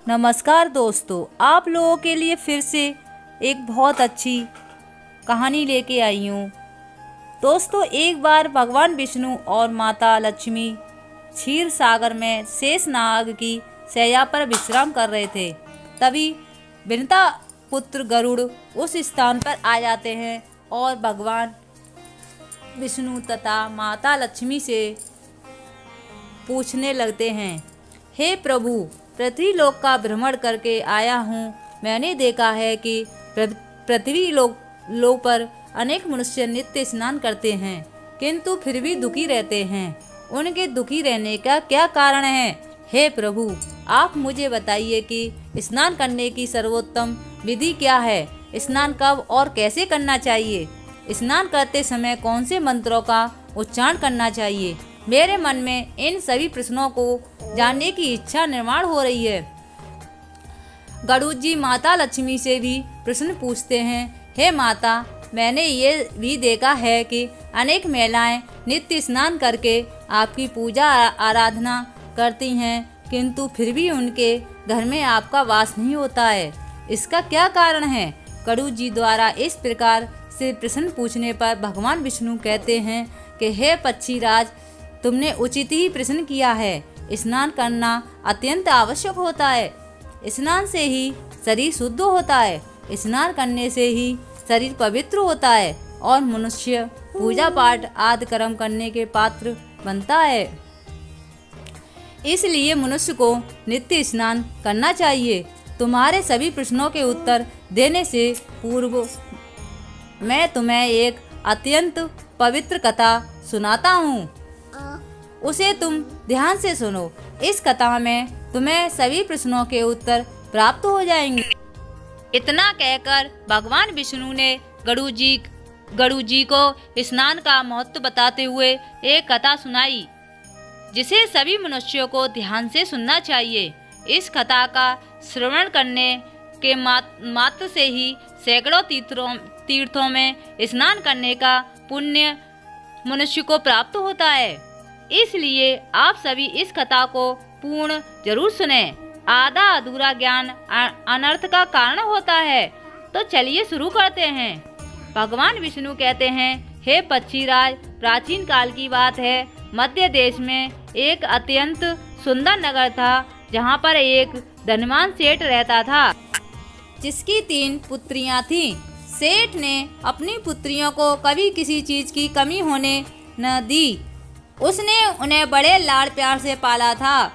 नमस्कार दोस्तों, आप लोगों के लिए फिर से एक बहुत अच्छी कहानी लेके आई हूँ। दोस्तों, एक बार भगवान विष्णु और माता लक्ष्मी क्षीर सागर में शेषनाग की शैया पर विश्राम कर रहे थे। तभी विनता पुत्र गरुड़ उस स्थान पर आ जाते हैं और भगवान विष्णु तथा माता लक्ष्मी से पूछने लगते हैं, हे प्रभु, पृथ्वी लोक का भ्रमण करके आया हूँ। मैंने देखा है कि पृथ्वी लोक पर अनेक मनुष्य नित्य स्नान करते हैं, किंतु फिर भी दुखी रहते हैं। उनके दुखी रहने का क्या कारण है? हे प्रभु, आप मुझे बताइए कि स्नान करने की सर्वोत्तम विधि क्या है? स्नान कब और कैसे करना चाहिए? स्नान करते समय कौन से मंत्रों का उच्चारण करना चाहिए? मेरे मन में इन सभी प्रश्नों को जानने की इच्छा निर्माण हो रही है। गरुड़ जी माता लक्ष्मी से भी प्रश्न पूछते हैं, हे माता, मैंने ये भी देखा है कि अनेक महिलाएं नित्य स्नान करके आपकी पूजा आराधना करती हैं, किंतु फिर भी उनके घर में आपका वास नहीं होता है। इसका क्या कारण है? गरुड़ जी द्वारा इस प्रकार से प्रश्न पूछने पर भगवान विष्णु कहते हैं कि हे पक्षीराज, तुमने उचित ही प्रश्न किया है। स्नान करना अत्यंत आवश्यक होता है। स्नान से ही शरीर शुद्ध होता है। स्नान करने से ही शरीर पवित्र होता है और मनुष्य पूजा पाठ आदि कर्म करने के पात्र बनता है। इसलिए मनुष्य को नित्य स्नान करना चाहिए। तुम्हारे सभी प्रश्नों के उत्तर देने से पूर्व मैं तुम्हें एक अत्यंत पवित्र कथा सुनाता हूँ। उसे तुम ध्यान से सुनो। इस कथा में तुम्हें सभी प्रश्नों के उत्तर प्राप्त हो जाएंगे। इतना कहकर भगवान विष्णु ने गरुड़ जी को स्नान का महत्व बताते हुए एक कथा सुनाई, जिसे सभी मनुष्यों को ध्यान से सुनना चाहिए। इस कथा का श्रवण करने के मात्र से ही सैकड़ों तीर्थों में स्नान करने का पुण्य मनुष्य को प्राप्त होता है। इसलिए आप सभी इस कथा को पूर्ण जरूर सुने। आधा अधूरा ज्ञान अनर्थ का कारण होता है। तो चलिए शुरू करते हैं। भगवान विष्णु कहते हैं, हे पक्षीराज, प्राचीन काल की बात है। मध्य देश में एक अत्यंत सुंदर नगर था, जहाँ पर एक धनवान सेठ रहता था, जिसकी 3 पुत्रियाँ थीं। सेठ ने अपनी पुत्रियों को कभी किसी चीज की कमी होने न दी। उसने उन्हें बड़े लाड़ प्यार से पाला था।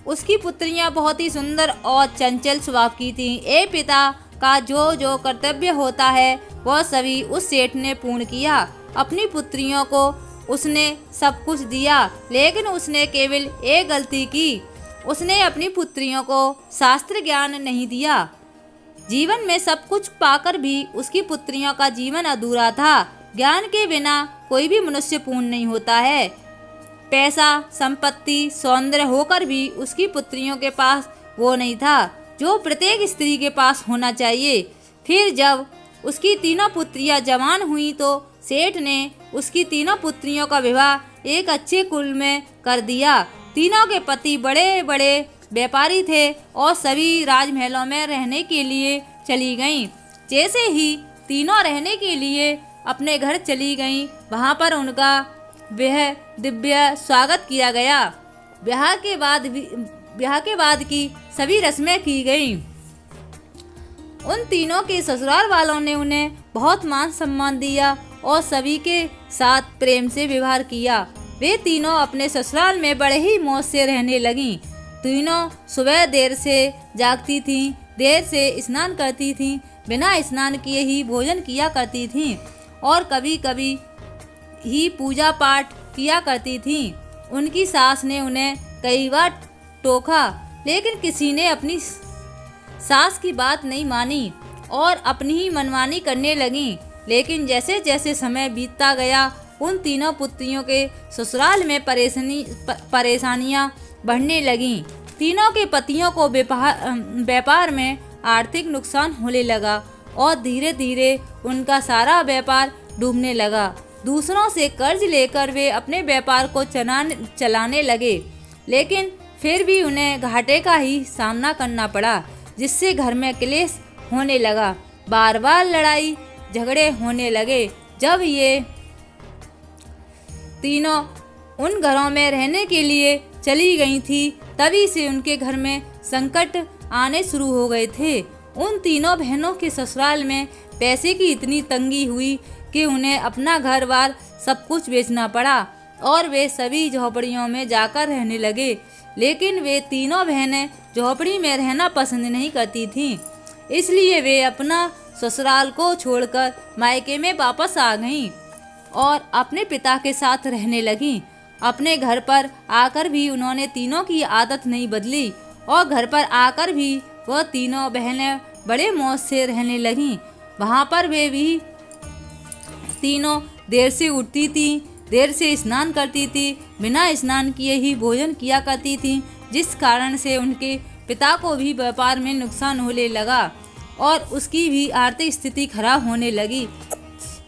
उसकी पुत्रियां बहुत ही सुंदर और चंचल स्वभाव की थीं। एक पिता का जो कर्तव्य होता है वह सभी उस सेठ ने पूर्ण किया। अपनी पुत्रियों को उसने सब कुछ दिया, लेकिन उसने केवल एक गलती की। उसने अपनी पुत्रियों को शास्त्र ज्ञान नहीं दिया। जीवन में सब कुछ पाकर भी उसकी पुत्रियों का जीवन अधूरा था। ज्ञान के बिना कोई भी मनुष्य पूर्ण नहीं होता है। पैसा, संपत्ति, सौंदर्य होकर भी उसकी पुत्रियों के पास वो नहीं था जो प्रत्येक स्त्री के पास होना चाहिए। फिर जब उसकी 3 पुत्रियां जवान हुई तो सेठ ने उसकी 3 पुत्रियों का विवाह एक अच्छे कुल में कर दिया। तीनों के पति बड़े बड़े व्यापारी थे और सभी राजमहलों में रहने के लिए चली गईं। जैसे ही तीनों रहने के लिए अपने घर चली गईं, वहाँ पर उनका वह दिव्य स्वागत किया गया। ब्याह के बाद की सभी रस्में की गईं। उन तीनों के ससुराल वालों ने उन्हें बहुत मान सम्मान दिया और सभी के साथ प्रेम से व्यवहार किया। वे तीनों अपने ससुराल में बड़े ही मौज से रहने लगीं। तीनों सुबह देर से जागती थीं, देर से स्नान करती थीं, बिना स्नान किए ही भोजन किया करती थीं और कभी कभी ही पूजा पाठ किया करती थीं। उनकी सास ने उन्हें कई बार टोका, लेकिन किसी ने अपनी सास की बात नहीं मानी और अपनी ही मनमानी करने लगीं। लेकिन जैसे जैसे समय बीतता गया, उन तीनों पुत्रियों के ससुराल में परेशानियां बढ़ने लगीं। तीनों के पतियों को व्यापार में आर्थिक नुकसान होने लगा और धीरे धीरे उनका सारा व्यापार डूबने लगा। दूसरों से कर्ज लेकर वे अपने व्यापार को चलाने लगे, लेकिन फिर भी उन्हें घाटे का ही सामना करना पड़ा, जिससे घर में क्लेश होने लगा। बार बार लड़ाई झगड़े होने लगे। जब ये तीनों उन घरों में रहने के लिए चली गई थी, तभी से उनके घर में संकट आने शुरू हो गए थे। उन तीनों बहनों के ससुराल में पैसे की इतनी तंगी हुई कि उन्हें अपना घर बार सब कुछ बेचना पड़ा और वे सभी झोपड़ियों में जाकर रहने लगे। लेकिन वे तीनों बहनें झोपड़ी में रहना पसंद नहीं करती थीं, इसलिए वे अपना ससुराल को छोड़कर मायके में वापस आ गईं और अपने पिता के साथ रहने लगीं। अपने घर पर आकर भी उन्होंने तीनों की आदत नहीं बदली और घर पर आकर भी वह तीनों बहनें बड़े मौज से रहने लगीं। वहाँ पर वे भी तीनों देर से उठती थीं, देर से स्नान करती थी, बिना स्नान किए ही भोजन किया करती थीं, जिस कारण से उनके पिता को भी व्यापार में नुकसान होने लगा और उसकी भी आर्थिक स्थिति खराब होने लगी।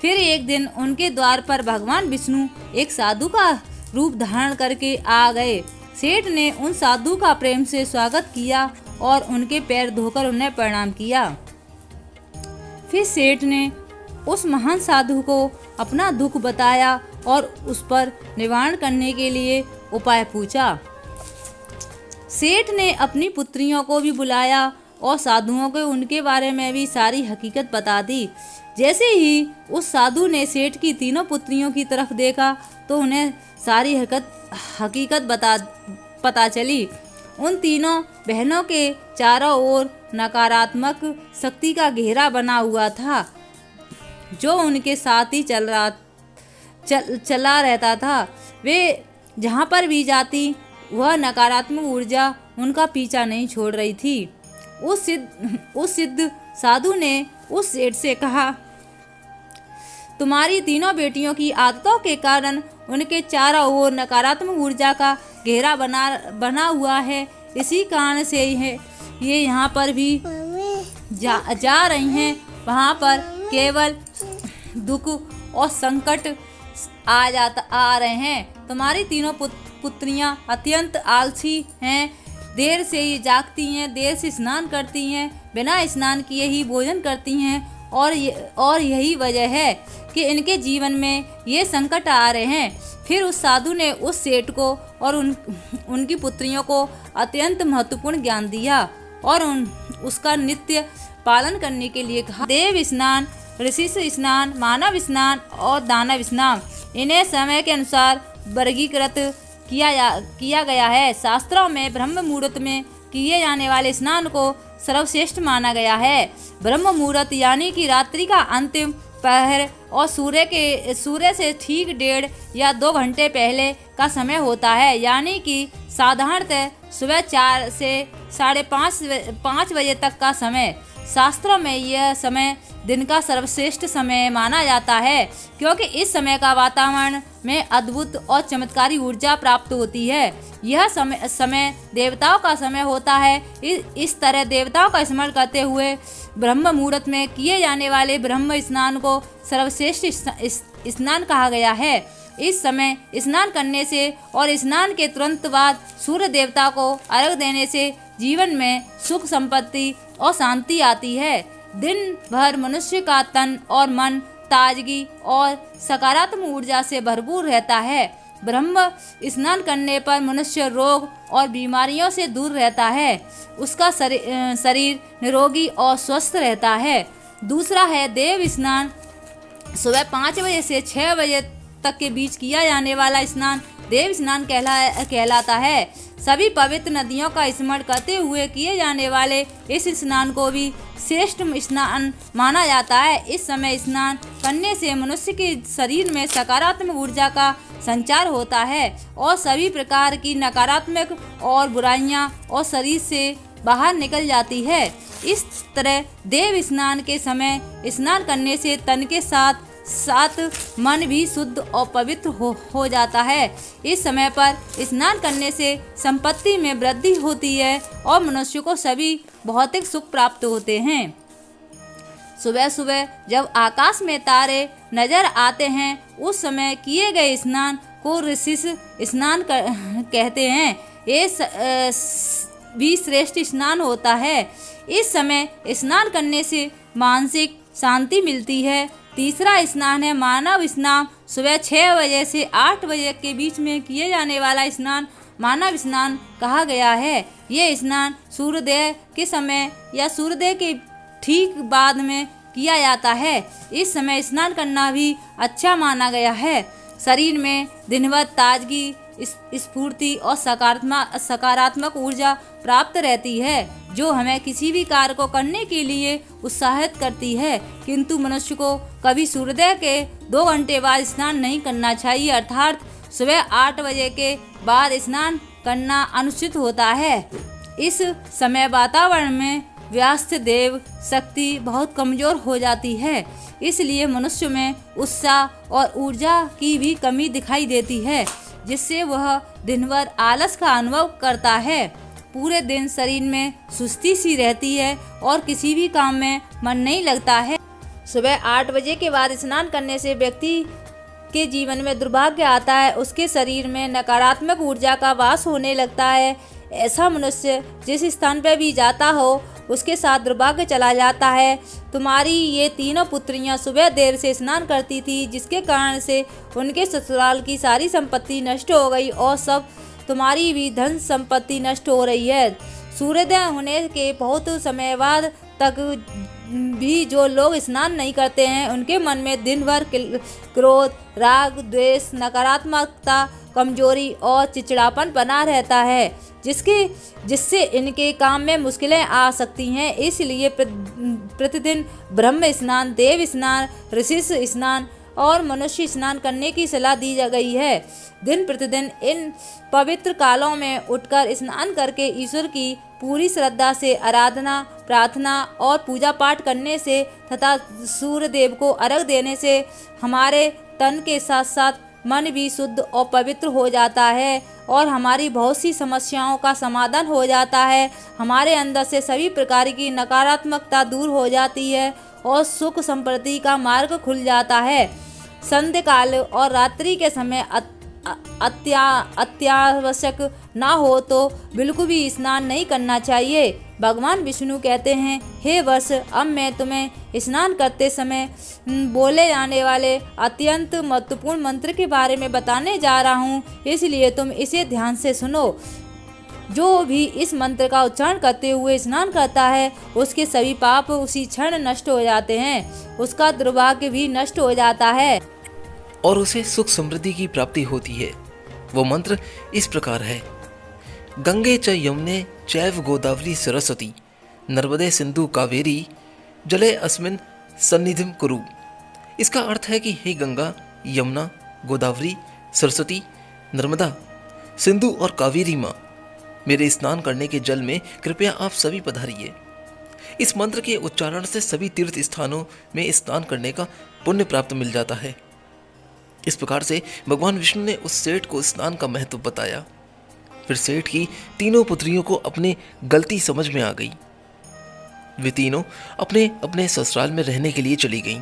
फिर एक दिन उनके द्वार पर भगवान विष्णु एक साधु का रूप धारण करके आ गए। सेठ ने उन साधु का प्रेम से स्वागत किया और उनके पैर धोकर उन्हें प्रणाम किया। फिर सेठ ने उस महान साधु को अपना दुख बताया और उस पर निवारण करने के लिए उपाय पूछा। सेठ ने अपनी पुत्रियों को भी बुलाया और साधुओं को उनके बारे में भी सारी हकीकत बता दी। जैसे ही उस साधु ने सेठ की तीनों पुत्रियों की तरफ देखा तो उन्हें सारी हकीकत पता चली। उन तीनों बहनों के चारों ओर नकारात्मक शक्ति का घेरा बना हुआ था, जो उनके साथ ही चला रहता था। वे जहाँ पर भी जाती वह नकारात्मक ऊर्जा उनका पीछा नहीं छोड़ रही थी। उस सिद्ध साधु ने उस सेठ से कहा, तुम्हारी तीनों बेटियों की आदतों के कारण उनके चारों ओर नकारात्मक ऊर्जा का घेरा बना हुआ है। इसी कारण से ये यहाँ पर भी जा रही हैं। वहाँ पर केवल दुख और संकट आ रहे हैं। तुम्हारी तीनों पुत्रियां अत्यंत आलसी हैं, देर से ही जागती हैं, देर से स्नान करती हैं, बिना स्नान किए ही भोजन करती हैं और यही वजह है कि इनके जीवन में ये संकट आ रहे हैं। फिर उस साधु ने उस सेठ को और उनकी पुत्रियों को अत्यंत महत्वपूर्ण ज्ञान दिया और उसका नित्य पालन करने के लिए कहा। देव स्नान, ऋषि स्नान, मानव स्नान और दानव स्नान, इन्हें समय के अनुसार वर्गीकृत किया गया है। शास्त्रों में ब्रह्म मुहूर्त में किए जाने वाले स्नान को सर्वश्रेष्ठ माना गया है। ब्रह्म मुहूर्त यानी कि रात्रि का अंतिम पहर और सूर्य से ठीक 1.5 या 2 घंटे पहले का समय होता है, यानी कि साधारणतः सुबह 4 से 5:30 बजे तक का समय। शास्त्रों में यह समय दिन का सर्वश्रेष्ठ समय माना जाता है, क्योंकि इस समय का वातावरण में अद्भुत और चमत्कारी ऊर्जा प्राप्त होती है। यह समय देवताओं का समय होता है। इस तरह देवताओं का स्मरण करते हुए ब्रह्म मुहूर्त में किए जाने वाले ब्रह्म स्नान को सर्वश्रेष्ठ स्नान कहा गया है। इस समय स्नान करने से और स्नान के तुरंत बाद सूर्य देवता को अर्घ्य देने से जीवन में सुख, संपत्ति और शांति आती है। दिन भर मनुष्य का तन और मन ताजगी और सकारात्मक ऊर्जा से भरपूर रहता है। ब्रह्म स्नान करने पर मनुष्य रोग और बीमारियों से दूर रहता है। उसका शरीर निरोगी और स्वस्थ रहता है। दूसरा है देव स्नान। सुबह 5 बजे से 6 बजे तक के बीच किया जाने वाला स्नान देव स्नान कहलाता है। सभी पवित्र नदियों का स्मरण करते हुए किए जाने वाले इस स्नान को भी श्रेष्ठ स्नान माना जाता है। इस समय स्नान करने से मनुष्य के शरीर में सकारात्मक ऊर्जा का संचार होता है और सभी प्रकार की नकारात्मक और बुराइयां और शरीर से बाहर निकल जाती है। इस तरह देव स्नान के समय स्नान करने से तन के साथ मन भी शुद्ध और पवित्र हो जाता है। इस समय पर स्नान करने से संपत्ति में वृद्धि होती है और मनुष्य को सभी भौतिक सुख प्राप्त होते हैं। सुबह सुबह जब आकाश में तारे नजर आते हैं, उस समय किए गए स्नान को ऋषि स्नान कहते हैं। भी श्रेष्ठ स्नान होता है। इस समय स्नान करने से मानसिक शांति मिलती है। तीसरा स्नान है मानव स्नान। सुबह 6 बजे से 8 बजे के बीच में किए जाने वाला स्नान मानव स्नान कहा गया है। ये स्नान सूर्योदय के समय या सूर्योदय के ठीक बाद में किया जाता है। इस समय स्नान करना भी अच्छा माना गया है। शरीर में दिन भर ताजगी, स्फूर्ति और सकारात्मक ऊर्जा प्राप्त रहती है, जो हमें किसी भी कार्य को करने के लिए उत्साहित करती है। किंतु मनुष्य को कभी सूर्योदय के 2 घंटे बाद स्नान नहीं करना चाहिए, अर्थात सुबह 8 बजे के बाद स्नान करना अनुचित होता है। इस समय वातावरण में व्यस्त देव शक्ति बहुत कमजोर हो जाती है, इसलिए मनुष्य में उत्साह और ऊर्जा की भी कमी दिखाई देती है, जिससे वह दिन भर आलस का अनुभव करता है। पूरे दिन शरीर में सुस्ती सी रहती है और किसी भी काम में मन नहीं लगता है। सुबह 8 बजे के बाद स्नान करने से व्यक्ति के जीवन में दुर्भाग्य आता है, उसके शरीर में नकारात्मक ऊर्जा का वास होने लगता है। ऐसा मनुष्य जिस स्थान पर भी जाता हो उसके साथ दुर्भाग्य चला जाता है। तुम्हारी ये तीनों पुत्रियां सुबह देर से स्नान करती थी, जिसके कारण से उनके ससुराल की सारी संपत्ति नष्ट हो गई और सब तुम्हारी भी धन संपत्ति नष्ट हो रही है। सूर्योदय होने के बहुत समय बाद तक भी जो लोग स्नान नहीं करते हैं, उनके मन में दिन भर क्रोध, राग, द्वेष, नकारात्मकता, कमजोरी और चिड़चिड़ापन बना रहता है, जिससे इनके काम में मुश्किलें आ सकती हैं। इसलिए प्रतिदिन ब्रह्म स्नान, देव स्नान, ऋषि स्नान और मनुष्य स्नान करने की सलाह दी जा गई है। दिन प्रतिदिन इन पवित्र कालों में उठकर स्नान करके ईश्वर की पूरी श्रद्धा से आराधना, प्रार्थना और पूजा पाठ करने से तथा सूर्य देव को अर्घ देने से हमारे तन के साथ साथ मन भी शुद्ध और पवित्र हो जाता है और हमारी बहुत सी समस्याओं का समाधान हो जाता है। हमारे अंदर से सभी प्रकार की नकारात्मकता दूर हो जाती है और सुख समृद्धि का मार्ग खुल जाता है। संध्या काल और रात्रि के समय अत्यावश्यक ना हो तो बिल्कुल भी स्नान नहीं करना चाहिए। भगवान विष्णु कहते हैं, हे वत्स, अब मैं तुम्हें स्नान करते समय बोले जाने वाले अत्यंत महत्वपूर्ण मंत्र के बारे में बताने जा रहा हूँ, इसलिए तुम इसे ध्यान से सुनो। जो भी इस मंत्र का उच्चारण करते हुए स्नान करता है, उसके सभी पाप उसी क्षण नष्ट हो जाते हैं, उसका दुर्भाग्य भी नष्ट हो जाता है और उसे सुख समृद्धि की प्राप्ति होती है। वो मंत्र इस प्रकार है, गंगे च यमुने चैव गोदावरी सरस्वती नर्मदे सिंधु कावेरी जले अस्मिन् सन्निधिं कुरु। इसका अर्थ है कि हे गंगा, यमुना, गोदावरी, सरस्वती, नर्मदा, सिंधु और कावेरी माँ, मेरे स्नान करने के जल में कृपया आप सभी पधारिए। इस मंत्र के उच्चारण से सभी तीर्थ स्थानों में स्नान करने का पुण्य प्राप्त मिल जाता है। इस प्रकार से भगवान विष्णु ने उस सेठ को स्नान का महत्व बताया। फिर सेठ की तीनों पुत्रियों को अपनी गलती समझ में आ गई। वे तीनों अपने अपने ससुराल में रहने के लिए चली गईं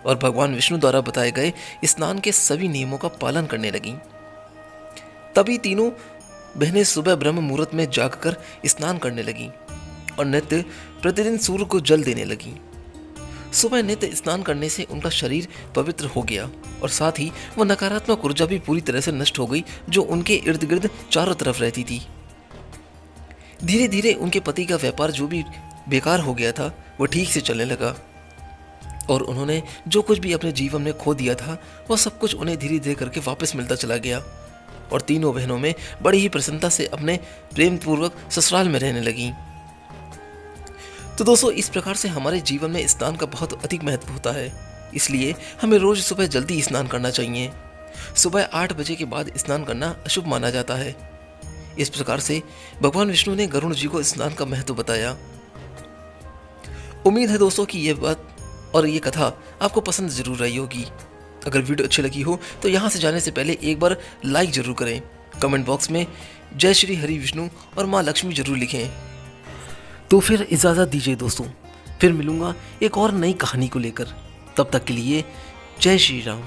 और भगवान विष्णु द्वारा बताए गए स्नान के सभी नियमों का पालन करने लगीं। तभी तीनों बहनें सुबह ब्रह्म मुहूर्त में जागकर स्नान करने लगीं और नित्य प्रतिदिन सूर्य को जल देने लगीं। सुबह नित्य स्नान करने से उनका शरीर पवित्र हो गया और साथ ही वह नकारात्मक ऊर्जा भी पूरी तरह से नष्ट हो गई जो उनके इर्द गिर्द चारों तरफ रहती थी। धीरे धीरे उनके पति का व्यापार जो भी बेकार हो गया था वह ठीक से चलने लगा और उन्होंने जो कुछ भी अपने जीवन में खो दिया था वह सब कुछ उन्हें धीरे धीरे करके वापस मिलता चला गया और तीनों बहनों में बड़ी ही प्रसन्नता से अपने प्रेम पूर्वक ससुराल में रहने लगीं। तो दोस्तों, इस प्रकार से हमारे जीवन में स्नान का बहुत अधिक महत्व होता है, इसलिए हमें रोज सुबह जल्दी स्नान करना चाहिए। सुबह 8 बजे के बाद स्नान करना अशुभ माना जाता है। इस प्रकार से भगवान विष्णु ने गरुड़ जी को स्नान का महत्व बताया। उम्मीद है दोस्तों कि ये बात और ये कथा आपको पसंद जरूर रही होगी। अगर वीडियो अच्छी लगी हो तो यहाँ से जाने से पहले एक बार लाइक जरूर करें, कमेंट बॉक्स में जय श्री हरि विष्णु और माँ लक्ष्मी जरूर लिखें। तो फिर इजाज़त दीजिए दोस्तों, फिर मिलूंगा एक और नई कहानी को लेकर। तब तक के लिए जय श्री राम।